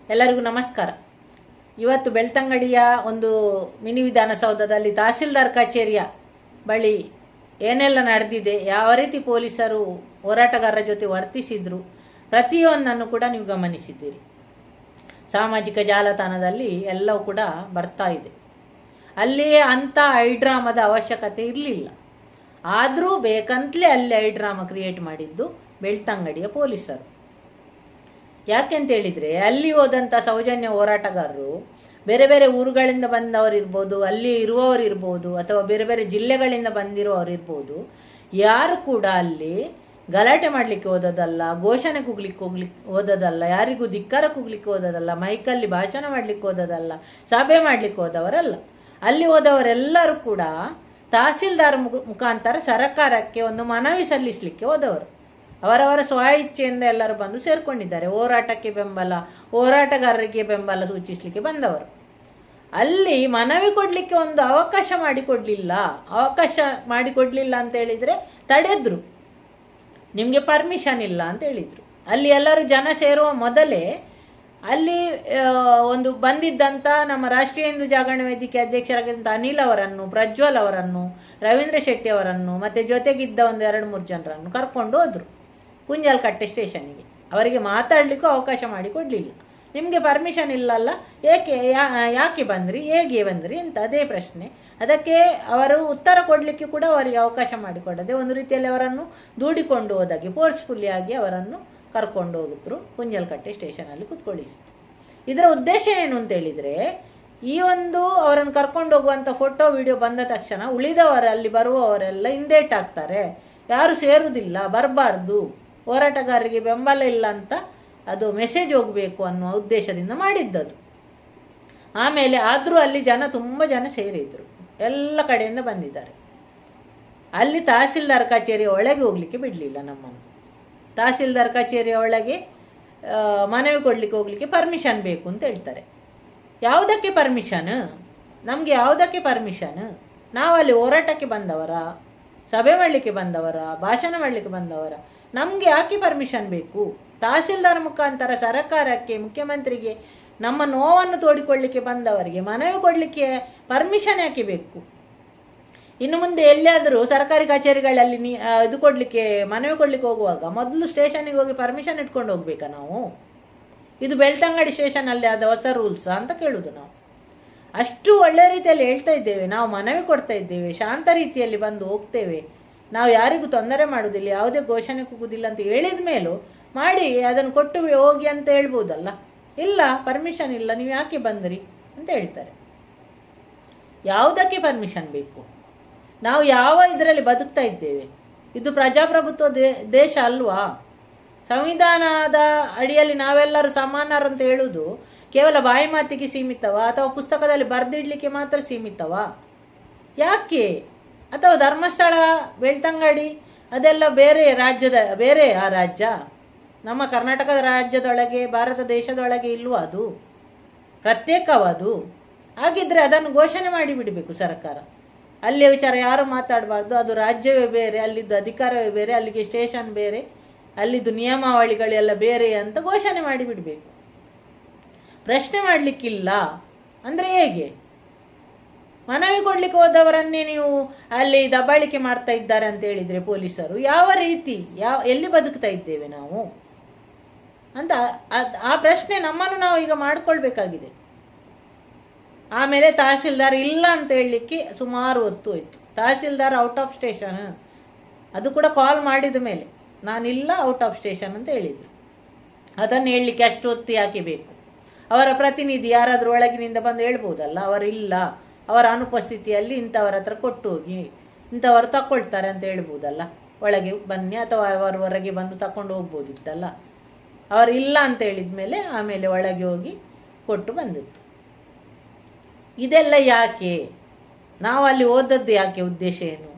ಎಲ್ಲರಿಗೂ ನಮಸ್ಕಾರ. ಇವತ್ತು ಬೆಳ್ತಂಗಡಿಯ ಒಂದು ಮಿನಿ ವಿಧಾನಸೌಧದಲ್ಲಿ ತಹಸೀಲ್ದಾರ್ ಕಚೇರಿಯ ಬಳಿ ಏನೆಲ್ಲ ನಡೆದಿದೆ, ಯಾವ ರೀತಿ ಪೊಲೀಸರು ಹೋರಾಟಗಾರರ ಜೊತೆ ವರ್ತಿಸಿದ್ರು, ಪ್ರತಿಯೊಂದನ್ನು ಕೂಡ ನೀವು ಗಮನಿಸಿದ್ದೀರಿ. ಸಾಮಾಜಿಕ ಜಾಲತಾಣದಲ್ಲಿ ಎಲ್ಲವೂ ಕೂಡ ಬರ್ತಾ ಇದೆ. ಅಲ್ಲಿಯೇ ಅಂಥ ಐಡ್ರಾಮದ ಅವಶ್ಯಕತೆ ಇರಲಿಲ್ಲ, ಆದರೂ ಬೇಕಂತಲೇ ಅಲ್ಲಿ ಐಡ್ರಾಮ ಕ್ರಿಯೇಟ್ ಮಾಡಿದ್ದು ಬೆಳ್ತಂಗಡಿಯ ಪೊಲೀಸರು. ಯಾಕೆಂತ ಹೇಳಿದ್ರೆ, ಅಲ್ಲಿ ಹೋದಂಥ ಸೌಜನ್ಯ ಹೋರಾಟಗಾರರು ಬೇರೆ ಬೇರೆ ಊರುಗಳಿಂದ ಬಂದವರಿರ್ಬೋದು, ಅಲ್ಲಿ ಇರುವವರಿರ್ಬೋದು, ಅಥವಾ ಬೇರೆ ಬೇರೆ ಜಿಲ್ಲೆಗಳಿಂದ ಬಂದಿರುವವರಿರ್ಬೋದು. ಯಾರು ಕೂಡ ಅಲ್ಲಿ ಗಲಾಟೆ ಮಾಡ್ಲಿಕ್ಕೆ ಹೋದದಲ್ಲ, ಘೋಷಣೆ ಕೂಗ್ಲಿಕ್ಕೆ ಹೋದದಲ್ಲ, ಯಾರಿಗೂ ಧಿಕ್ಕಾರ ಕೂಗ್ಲಿಕ್ಕೆ ಹೋದದಲ್ಲ, ಮೈಕಲ್ಲಿ ಭಾಷಣ ಮಾಡ್ಲಿಕ್ಕೆ ಹೋದದಲ್ಲ, ಸಭೆ ಮಾಡ್ಲಿಕ್ಕೆ ಹೋದವರಲ್ಲ. ಅಲ್ಲಿ ಹೋದವರೆಲ್ಲರೂ ಕೂಡ ತಹಸೀಲ್ದಾರ್ ಮುಖಾಂತರ ಸರ್ಕಾರಕ್ಕೆ ಒಂದು ಮನವಿ ಸಲ್ಲಿಸಲಿಕ್ಕೆ ಹೋದವರು. ಅವರವರ ಸ್ವ ಇಚ್ಛೆಯಿಂದ ಎಲ್ಲರೂ ಬಂದು ಸೇರ್ಕೊಂಡಿದ್ದಾರೆ. ಹೋರಾಟಕ್ಕೆ ಬೆಂಬಲ, ಹೋರಾಟಗಾರರಿಗೆ ಬೆಂಬಲ ಸೂಚಿಸಲಿಕ್ಕೆ ಬಂದವರು. ಅಲ್ಲಿ ಮನವಿ ಕೊಡ್ಲಿಕ್ಕೆ ಒಂದು ಅವಕಾಶ ಮಾಡಿಕೊಡ್ಲಿಲ್ಲ ಅಂತ ಹೇಳಿದ್ರೆ ತಡೆದ್ರು. ನಿಮ್ಗೆ ಪರ್ಮಿಷನ್ ಇಲ್ಲ ಅಂತ ಹೇಳಿದ್ರು. ಅಲ್ಲಿ ಎಲ್ಲರೂ ಜನ ಸೇರುವ ಮೊದಲೇ ಅಲ್ಲಿ ಒಂದು ಬಂದಿದ್ದಂತ ನಮ್ಮ ರಾಷ್ಟ್ರೀಯ ಹಿಂದೂ ಜಾಗರಣ ವೇದಿಕೆ ಅಧ್ಯಕ್ಷರಾಗಿದ್ದಂಥ ಅನಿಲ್ ಅವರನ್ನು, ಪ್ರಜ್ವಲ್ ಅವರನ್ನು, ರವೀಂದ್ರ ಶೆಟ್ಟಿ ಅವರನ್ನು, ಮತ್ತೆ ಜೊತೆಗಿದ್ದ ಒಂದು 2-3 ಜನರನ್ನು ಕರ್ಕೊಂಡು ಹೋದ್ರು ಕುಂಜಾಲಕಟ್ಟೆ ಸ್ಟೇಷನ್ನಿಗೆ. ಅವರಿಗೆ ಮಾತಾಡ್ಲಿಕ್ಕೂ ಅವಕಾಶ ಮಾಡಿಕೊಡ್ಲಿಲ್ಲ. ನಿಮ್ಗೆ ಪರ್ಮಿಷನ್ ಇಲ್ಲಲ್ಲ, ಯಾಕೆ ಬಂದ್ರಿ, ಹೇಗೆ ಬಂದ್ರಿ ಅಂತ ಅದೇ ಪ್ರಶ್ನೆ. ಅದಕ್ಕೆ ಅವರು ಉತ್ತರ ಕೊಡ್ಲಿಕ್ಕೆ ಕೂಡ ಅವರಿಗೆ ಅವಕಾಶ ಮಾಡಿಕೊಡದೆ ಒಂದು ರೀತಿಯಲ್ಲಿ ಅವರನ್ನು ದೂಡಿಕೊಂಡು ಹೋದಾಗೆ ಫೋರ್ಸ್ಫುಲ್ಲಿ ಆಗಿ ಅವರನ್ನು ಕರ್ಕೊಂಡು ಹೋಗಿದ್ರು ಕುಂಜಾಲಕಟ್ಟೆ ಸ್ಟೇಷನ್ ಅಲ್ಲಿ ಕುತ್ಕೊಳಿಸಿದ್ರು. ಇದರ ಉದ್ದೇಶ ಏನು ಅಂತ ಹೇಳಿದ್ರೆ, ಈ ಒಂದು ಅವರನ್ನು ಕರ್ಕೊಂಡು ಹೋಗುವಂತ ಫೋಟೋ ವಿಡಿಯೋ ಬಂದ ತಕ್ಷಣ ಉಳಿದವರು ಅಲ್ಲಿ ಬರುವವರೆಲ್ಲ ಹಿಂದೇಟಾಗ್ತಾರೆ, ಯಾರು ಸೇರುವುದಿಲ್ಲ, ಬರಬಾರ್ದು, ಹೋರಾಟಗಾರರಿಗೆ ಬೆಂಬಲ ಇಲ್ಲ ಅಂತ ಅದು ಮೆಸೇಜ್ ಹೋಗ್ಬೇಕು ಅನ್ನುವ ಉದ್ದೇಶದಿಂದ ಮಾಡಿದ್ದದು. ಆಮೇಲೆ ಆದ್ರೂ ಅಲ್ಲಿ ತುಂಬಾ ಜನ ಸೇರಿದ್ರು, ಎಲ್ಲ ಕಡೆಯಿಂದ ಬಂದಿದ್ದಾರೆ. ಅಲ್ಲಿ ತಹಸೀಲ್ದಾರ್ ಕಚೇರಿಯ ಒಳಗೆ ಹೋಗ್ಲಿಕ್ಕೆ ಬಿಡ್ಲಿಲ್ಲ ನಮ್ಮನ್ನು. ತಹಸೀಲ್ದಾರ್ ಕಚೇರಿಯ ಒಳಗೆ ಮನವಿ ಕೊಡ್ಲಿಕ್ಕೆ ಹೋಗ್ಲಿಕ್ಕೆ ಪರ್ಮಿಷನ್ ಬೇಕು ಅಂತ ಹೇಳ್ತಾರೆ. ಯಾವುದಕ್ಕೆ ಪರ್ಮಿಷನ್? ನಮ್ಗೆ ಯಾವುದಕ್ಕೆ ಪರ್ಮಿಷನ್? ನಾವಲ್ಲಿ ಹೋರಾಟಕ್ಕೆ ಬಂದವರ, ಸಭೆ ಮಾಡ್ಲಿಕ್ಕೆ ಬಂದವರ, ಭಾಷಣ ಮಾಡ್ಲಿಕ್ಕೆ ಬಂದವರ, ನಮ್ಗೆ ಯಾಕೆ ಪರ್ಮಿಷನ್ ಬೇಕು? ತಹಸೀಲ್ದಾರ್ ಮುಖಾಂತರ ಸರ್ಕಾರಕ್ಕೆ, ಮುಖ್ಯಮಂತ್ರಿಗೆ ನಮ್ಮ ನೋವನ್ನು ತೋಡಿಕೊಳ್ಳಿಕ್ಕೆ ಬಂದವರಿಗೆ ಮನವಿ ಕೊಡ್ಲಿಕ್ಕೆ ಪರ್ಮಿಷನ್ ಯಾಕೆ ಬೇಕು? ಇನ್ನು ಮುಂದೆ ಎಲ್ಲಿಯಾದರೂ ಸರ್ಕಾರಿ ಕಚೇರಿಗಳಲ್ಲಿ ಇದು ಕೊಡ್ಲಿಕ್ಕೆ, ಮನವಿ ಕೊಡ್ಲಿಕ್ಕೆ ಹೋಗುವಾಗ ಮೊದಲು ಸ್ಟೇಷನ್ಗೆ ಹೋಗಿ ಪರ್ಮಿಷನ್ ಇಟ್ಕೊಂಡು ಹೋಗ್ಬೇಕಾ ನಾವು? ಇದು ಬೆಳ್ತಂಗಡಿ ಸ್ಟೇಷನ್ ಅಲ್ಲಿ ಆದ ಹೊಸ ರೂಲ್ಸ್ ಅಂತ ಕೇಳುದು ನಾವು. ಅಷ್ಟು ಒಳ್ಳೆ ರೀತಿಯಲ್ಲಿ ಹೇಳ್ತಾ ಇದ್ದೇವೆ, ನಾವು ಮನವಿ ಕೊಡ್ತಾ ಇದ್ದೇವೆ, ಶಾಂತ ರೀತಿಯಲ್ಲಿ ಬಂದು ಹೋಗ್ತೇವೆ, ನಾವು ಯಾರಿಗೂ ತೊಂದರೆ ಮಾಡುವುದಿಲ್ಲ, ಯಾವುದೇ ಘೋಷಣೆ ಕೂಗುದಿಲ್ಲ ಅಂತ ಹೇಳಿದ ಮೇಲೂ ಮಾಡಿ ಅದನ್ನು ಕೊಟ್ಟು ಹೋಗಿ ಅಂತ ಹೇಳ್ಬೋದಲ್ಲ. ಇಲ್ಲ, ಪರ್ಮಿಷನ್ ಇಲ್ಲ, ನೀವು ಯಾಕೆ ಬಂದ್ರಿ ಅಂತ ಹೇಳ್ತಾರೆ. ಯಾವುದಕ್ಕೆ ಪರ್ಮಿಷನ್ ಬೇಕು? ನಾವು ಯಾವ ಇದರಲ್ಲಿ ಬದುಕ್ತಾ ಇದ್ದೇವೆ? ಇದು ಪ್ರಜಾಪ್ರಭುತ್ವ ದೇಶ ಅಲ್ವಾ? ಸಂವಿಧಾನದ ಅಡಿಯಲ್ಲಿ ನಾವೆಲ್ಲರೂ ಸಮಾನರು ಅಂತ ಹೇಳುವುದು ಕೇವಲ ಬಾಯಿ ಮಾತಿಗೆ ಸೀಮಿತವಾ, ಅಥವಾ ಪುಸ್ತಕದಲ್ಲಿ ಬರೆದಿಡ್ಲಿಕ್ಕೆ ಮಾತ್ರ ಸೀಮಿತವಾ? ಯಾಕೆ? ಅಥವಾ ಧರ್ಮಸ್ಥಳ, ಬೆಳ್ತಂಗಡಿ ಅದೆಲ್ಲ ಬೇರೆ ಆ ರಾಜ್ಯ? ನಮ್ಮ ಕರ್ನಾಟಕದ ರಾಜ್ಯದೊಳಗೆ, ಭಾರತ ದೇಶದೊಳಗೆ ಇಲ್ವಾ ಅದು? ಪ್ರತ್ಯೇಕವಾದು? ಹಾಗಿದ್ರೆ ಅದನ್ನು ಘೋಷಣೆ ಮಾಡಿ ಬಿಡಬೇಕು ಸರ್ಕಾರ. ಅಲ್ಲಿಯ ವಿಚಾರ ಯಾರು ಮಾತಾಡಬಾರ್ದು, ಅದು ರಾಜ್ಯವೇ ಬೇರೆ, ಅಲ್ಲಿದ್ದು ಅಧಿಕಾರವೇ ಬೇರೆ, ಅಲ್ಲಿಗೆ ಸ್ಟೇಷನ್ ಬೇರೆ, ಅಲ್ಲಿದ್ದು ನಿಯಮಾವಳಿಗಳೆಲ್ಲ ಬೇರೆ ಅಂತ ಘೋಷಣೆ ಮಾಡಿ ಬಿಡಬೇಕು. ಪ್ರಶ್ನೆ ಮಾಡಲಿಕ್ಕಿಲ್ಲ ಅಂದ್ರೆ ಹೇಗೆ? ಮನವಿ ಕೊಡ್ಲಿಕ್ಕೆ ಹೋದವರನ್ನೇ ನೀವು ಅಲ್ಲಿ ದಬ್ಬಾಳಿಕೆ ಮಾಡ್ತಾ ಇದ್ದಾರೆ ಅಂತ ಹೇಳಿದ್ರೆ ಪೊಲೀಸರು, ಯಾವ ರೀತಿ, ಎಲ್ಲಿ ಬದುಕ್ತಾ ಇದ್ದೇವೆ ನಾವು ಅಂತ ಆ ಪ್ರಶ್ನೆ ನಮ್ಮನ್ನು ನಾವು ಈಗ ಮಾಡ್ಕೊಳ್ಬೇಕಾಗಿದೆ. ಆಮೇಲೆ ತಹಸೀಲ್ದಾರ್ ಇಲ್ಲ ಅಂತ ಹೇಳಲಿಕ್ಕೆ ಸುಮಾರು ಹೊತ್ತು ಹೋಯ್ತು. ತಹಸೀಲ್ದಾರ್ ಔಟ್ ಆಫ್ ಸ್ಟೇಷನ್, ಅದು ಕೂಡ ಕಾಲ್ ಮಾಡಿದ ಮೇಲೆ ನಾನಿಲ್ಲ, ಔಟ್ ಆಫ್ ಸ್ಟೇಷನ್ ಅಂತ ಹೇಳಿದ್ರು. ಅದನ್ನು ಹೇಳಲಿಕ್ಕೆ ಅಷ್ಟು ಹೊತ್ತು ಯಾಕೆ ಬೇಕು? ಅವರ ಪ್ರತಿನಿಧಿ ಯಾರಾದ್ರೂ ಒಳಗಿನಿಂದ ಬಂದು ಹೇಳ್ಬೋದಲ್ಲ, ಅವರಿಲ್ಲ, ಅವರ ಅನುಪಸ್ಥಿತಿಯಲ್ಲಿ ಇಂಥವರ ಹತ್ರ ಕೊಟ್ಟು ಹೋಗಿ, ಇಂಥವರು ತಕ್ಕೊಳ್ತಾರೆ ಅಂತ ಹೇಳ್ಬೋದಲ್ಲ, ಒಳಗೆ ಬನ್ನಿ, ಅಥವಾ ಅವರು ಹೊರಗೆ ಬಂದು ತಕೊಂಡು ಹೋಗ್ಬೋದಿತ್ತಲ್ಲ. ಅವರು ಇಲ್ಲ ಅಂತ ಹೇಳಿದ್ಮೇಲೆ ಆಮೇಲೆ ಒಳಗೆ ಹೋಗಿ ಕೊಟ್ಟು ಬಂದಿತ್ತು. ಇದೆಲ್ಲ ಯಾಕೆ? ನಾವು ಅಲ್ಲಿ ಓದದ್ದು ಯಾಕೆ? ಉದ್ದೇಶ ಏನು?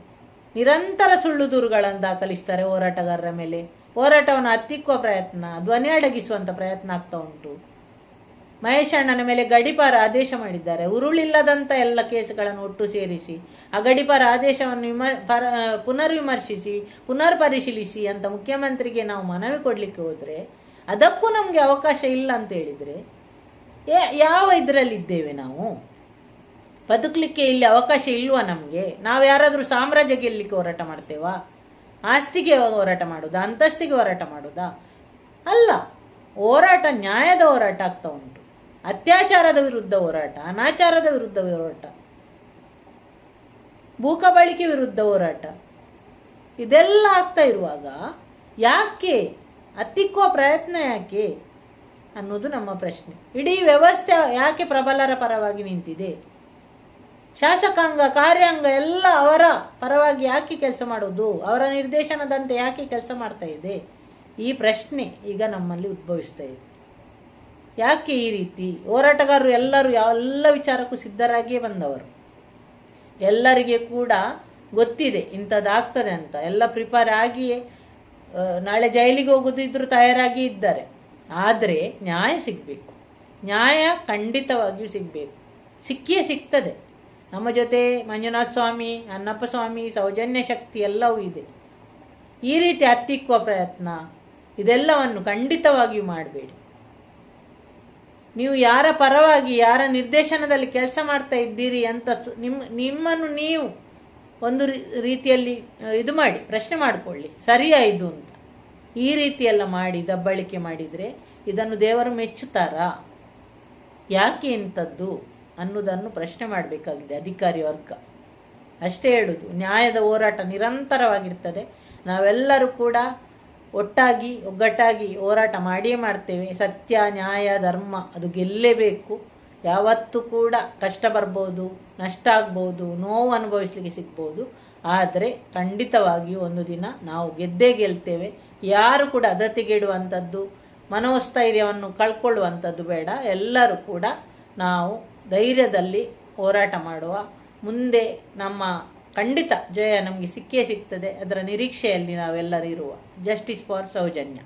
ನಿರಂತರ ಸುಳ್ಳು ದೂರುಗಳನ್ನು ದಾಖಲಿಸ್ತಾರೆ ಹೋರಾಟಗಾರರ ಮೇಲೆ. ಹೋರಾಟವನ್ನು ಹತ್ತಿಕ್ಕುವ ಪ್ರಯತ್ನ, ಧ್ವನಿ ಅಡಗಿಸುವಂತ ಪ್ರಯತ್ನ ಆಗ್ತಾ ಉಂಟು. ಮಹೇಶ್ ಅಣ್ಣನ ಮೇಲೆ ಗಡಿಪಾರ ಆದೇಶ ಮಾಡಿದ್ದಾರೆ. ಉರುಳಿಲ್ಲದಂತ ಎಲ್ಲ ಕೇಸುಗಳನ್ನು ಒಟ್ಟು ಸೇರಿಸಿ ಆ ಗಡಿಪಾರ ಆದೇಶವನ್ನು ಪುನರ್ವಿಮರ್ಶಿಸಿ, ಪುನರ್ ಪರಿಶೀಲಿಸಿ ಅಂತ ಮುಖ್ಯಮಂತ್ರಿಗೆ ನಾವು ಮನವಿ ಕೊಡ್ಲಿಕ್ಕೆ ಹೋದ್ರೆ ಅದಕ್ಕೂ ನಮ್ಗೆ ಅವಕಾಶ ಇಲ್ಲ ಅಂತ ಹೇಳಿದ್ರೆ ಯಾವ ಇದರಲ್ಲಿದ್ದೇವೆ ನಾವು? ಬದುಕಲಿಕ್ಕೆ ಇಲ್ಲಿ ಅವಕಾಶ ಇಲ್ವಾ ನಮಗೆ? ನಾವು ಯಾರಾದರೂ ಸಾಮ್ರಾಜ್ಯ ಗೆಲ್ಲಲಿಕ್ಕೆ ಹೋರಾಟ ಮಾಡ್ತೇವಾ? ಆಸ್ತಿಗೆ ಹೋರಾಟ ಮಾಡೋದಾ? ಅಂತಸ್ತಿಗೆ ಹೋರಾಟ ಮಾಡೋದಾ? ಅಲ್ಲ. ಹೋರಾಟ ನ್ಯಾಯದ ಹೋರಾಟ ಆಗ್ತಾ ಉಂಟು. ಅತ್ಯಾಚಾರದ ವಿರುದ್ಧ ಹೋರಾಟ, ಅನಾಚಾರದ ವಿರುದ್ಧ ಹೋರಾಟ, ಭೂಕಬಳಿಕೆ ವಿರುದ್ಧ ಹೋರಾಟ, ಇದೆಲ್ಲ ಆಗ್ತಾ ಇರುವಾಗ ಯಾಕೆ ಹತ್ತಿಕ್ಕುವ ಪ್ರಯತ್ನ ಯಾಕೆ ಅನ್ನೋದು ನಮ್ಮ ಪ್ರಶ್ನೆ. ಇಡೀ ವ್ಯವಸ್ಥೆ ಯಾಕೆ ಪ್ರಬಲರ ಪರವಾಗಿ ನಿಂತಿದೆ? ಶಾಸಕಾಂಗ, ಕಾರ್ಯಾಂಗ ಎಲ್ಲ ಅವರ ಪರವಾಗಿ ಯಾಕೆ ಕೆಲಸ ಮಾಡೋದು? ಅವರ ನಿರ್ದೇಶನದಂತೆ ಯಾಕೆ ಕೆಲಸ ಮಾಡ್ತಾ ಇದೆ? ಈ ಪ್ರಶ್ನೆ ಈಗ ನಮ್ಮಲ್ಲಿ ಉದ್ಭವಿಸ್ತಾ ಇದೆ. ಯಾಕೆ ಈ ರೀತಿ? ಹೋರಾಟಗಾರರು ಎಲ್ಲರೂ ಎಲ್ಲ ವಿಚಾರಕ್ಕೂ ಸಿದ್ಧರಾಗಿಯೇ ಬಂದವರು. ಎಲ್ಲರಿಗೆ ಕೂಡ ಗೊತ್ತಿದೆ ಇಂಥದ್ದಾಗ್ತದೆ ಅಂತ. ಎಲ್ಲ ಪ್ರಿಪೇರ್ ಆಗಿಯೇ ನಾಳೆ ಜೈಲಿಗೆ ಹೋಗೋದಿದ್ರು ತಯಾರಾಗಿ ಇದ್ದಾರೆ. ಆದರೆ ನ್ಯಾಯ ಸಿಗಬೇಕು. ನ್ಯಾಯ ಖಂಡಿತವಾಗಿಯೂ ಸಿಗಬೇಕು. ಸಿಕ್ಕಿಯೇ ಸಿಗ್ತದೆ. ನಮ್ಮ ಜೊತೆ ಮಂಜುನಾಥ ಸ್ವಾಮಿ, ಅನ್ನಪ್ಪ ಸ್ವಾಮಿ, ಸೌಜನ್ಯ ಶಕ್ತಿ ಎಲ್ಲವೂ ಇದೆ. ಈ ರೀತಿ ಹತ್ತಿಕ್ಕುವ ಪ್ರಯತ್ನ ಇದೆಲ್ಲವನ್ನು ಖಂಡಿತವಾಗಿಯೂ ಮಾಡಬೇಡಿ. ನೀವು ಯಾರ ಪರವಾಗಿ, ಯಾರ ನಿರ್ದೇಶನದಲ್ಲಿ ಕೆಲಸ ಮಾಡ್ತಾ ಇದ್ದೀರಿ ಅಂತ ನಿಮ್ಮನ್ನು ನೀವು ಒಂದು ರೀತಿಯಲ್ಲಿ ಇದು ಮಾಡಿ ಪ್ರಶ್ನೆ ಮಾಡಿಕೊಳ್ಳಿ, ಸರಿಯಾ ಇದು ಅಂತ. ಈ ರೀತಿಯೆಲ್ಲ ಮಾಡಿ ದಬ್ಬಳಿಕೆ ಮಾಡಿದರೆ ಇದನ್ನು ದೇವರು ಮೆಚ್ಚುತ್ತಾರಾ? ಯಾಕೆ ಇಂಥದ್ದು ಅನ್ನೋದನ್ನು ಪ್ರಶ್ನೆ ಮಾಡಬೇಕಾಗಿದೆ ಅಧಿಕಾರಿ ವರ್ಗ. ಅಷ್ಟೇ ಹೇಳುದು. ನ್ಯಾಯದ ಹೋರಾಟ ನಿರಂತರವಾಗಿರ್ತದೆ. ನಾವೆಲ್ಲರೂ ಕೂಡ ಒಟ್ಟಾಗಿ ಒಗ್ಗಟ್ಟಾಗಿ ಹೋರಾಟ ಮಾಡಿಯೇ ಮಾಡ್ತೇವೆ. ಸತ್ಯ, ನ್ಯಾಯ, ಧರ್ಮ ಅದು ಗೆಲ್ಲೇಬೇಕು. ಯಾವತ್ತೂ ಕೂಡ ಕಷ್ಟ ಬರ್ಬೋದು, ನಷ್ಟ ಆಗ್ಬೋದು, ನೋವು ಅನುಭವಿಸ್ಲಿಕ್ಕೆ ಸಿಗ್ಬೋದು. ಆದರೆ ಖಂಡಿತವಾಗಿಯೂ ಒಂದು ದಿನ ನಾವು ಗೆದ್ದೇ ಗೆಲ್ತೇವೆ. ಯಾರು ಕೂಡ ಅದತಿಗೆಡುವಂಥದ್ದು, ಮನೋಸ್ಥೈರ್ಯವನ್ನು ಕಳ್ಕೊಳ್ಳುವಂಥದ್ದು ಬೇಡ. ಎಲ್ಲರೂ ಕೂಡ ನಾವು ಧೈರ್ಯದಲ್ಲಿ ಹೋರಾಟ ಮಾಡುವ. ಮುಂದೆ ನಮ್ಮ ಖಂಡಿತ ಜಯ ನಮಗೆ ಸಿಕ್ಕೇ ಸಿಗ್ತದೆ. ಅದರ ನಿರೀಕ್ಷೆಯಲ್ಲಿ ನಾವೆಲ್ಲರೂ ಇರುವ. Justice for Soujanya.